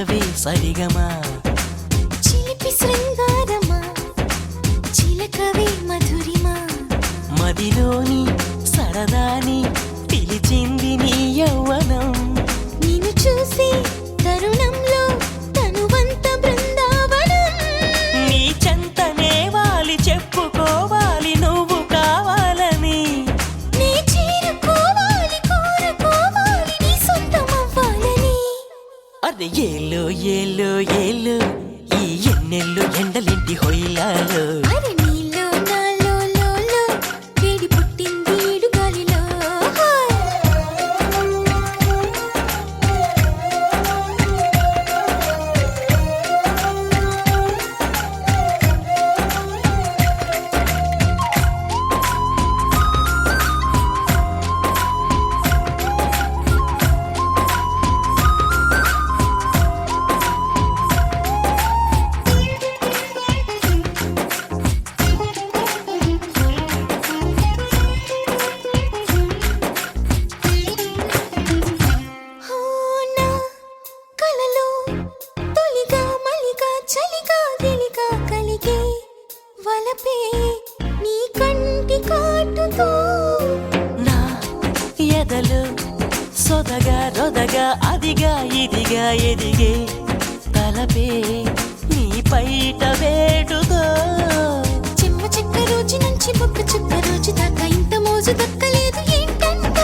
పలకవే సరిగమా చిలిపి శృంగారమా చిలకవే మధురిమా మదిలోని సరదాని పిలిచింది నీ యౌవనం నిన్ను చూసి తరుణంలో తనువంత బృందావనం నీ చెంతనే వాలి చెప్పుకోవాలి నువ్వు కావాలని నీ చేరుకోవాలి కోరుకోవాలి నీ సొంతమవ్వాలని అరే ఏలో ఏలో ఏలో ఈ ఎన్నెల్లు ఎండలింటి హొయిలాలో అరే నీలో నాలో లోలో వేడి పుట్టింది ఈడు గాలిలో నీ కంటి కాటుతో నా ఎదలు సొదగా రొదగా అదిగా ఇదిగా ఎదిగే తలపే నీ పైట వేటుతో చెమ్మ చెక్క రోజు నుంచి బొక్క చుక్క రోజు దాకా ఇంత మోజు దక్కలేదు ఏంటంట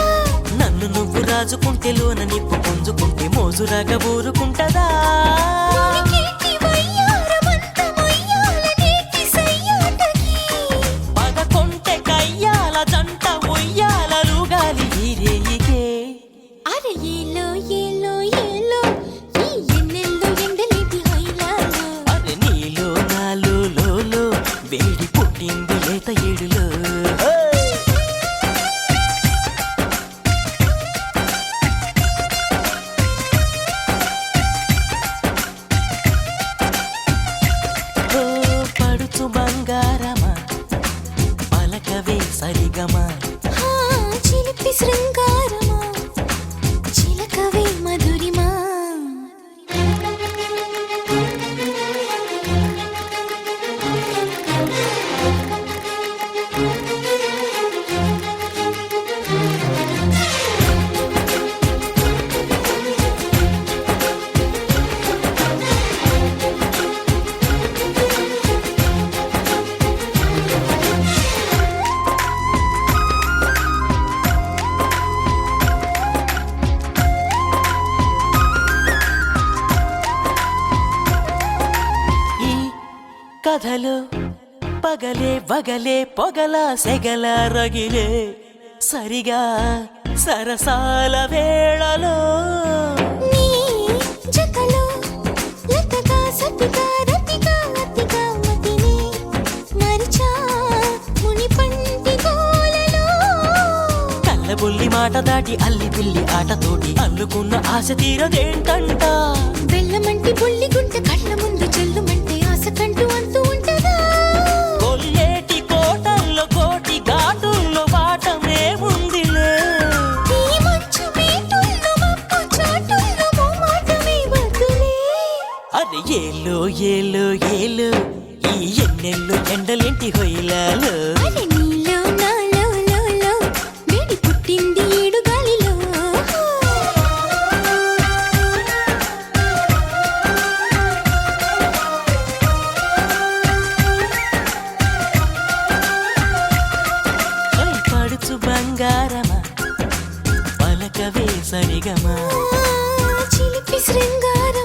నన్ను నువ్వు రాజుకుంటే లోన నిప్పు పుంజుకుంటే మోజురాగా ఊరుకుంటదా వేడి పుట్టింది లేత ఏడులో పడుచు బంగారమా పలకవే సరిగమా చిలిపి శృంగారమా చిలకవే మధురిమా కథలో పగలే వగలే పొగల సెగల రగిలే సరిగా సరసాల వేళలో నీ జతలో లతగా సతిగా రతిగా అతిగా మతిని మరిచా ముని పంటి గోలలో కళ్ళబుల్లి మాట దాటి అల్లి పిల్లి ఆటతోటి అల్లుకున్న ఆశ తీరదేంటంట బెల్లమంటి బుల్లి గుంట కళ్ళ ముందు చెల్లుమంటే ఆశ కంటూ అంటూ ఉంటదా కొల్లేటి కోటల్లో కోటి ఘాటుల్లో వాటమే ఉందిలే ఈ మంచు మీటుల్లో మప్పు చాటుల్లో మోమాటమే వద్దులే అరే ఏలో ఏలో ఏలో ఈ ఎన్నెల్లు ఎండలేంటి హొయిలాలో అరే నీలో నాలో లోలో వేడి పుట్టింది ఈడు గాలిలో పడుచు బంగారమా పలకవే సరిగమా చిలిపి శృంగారమా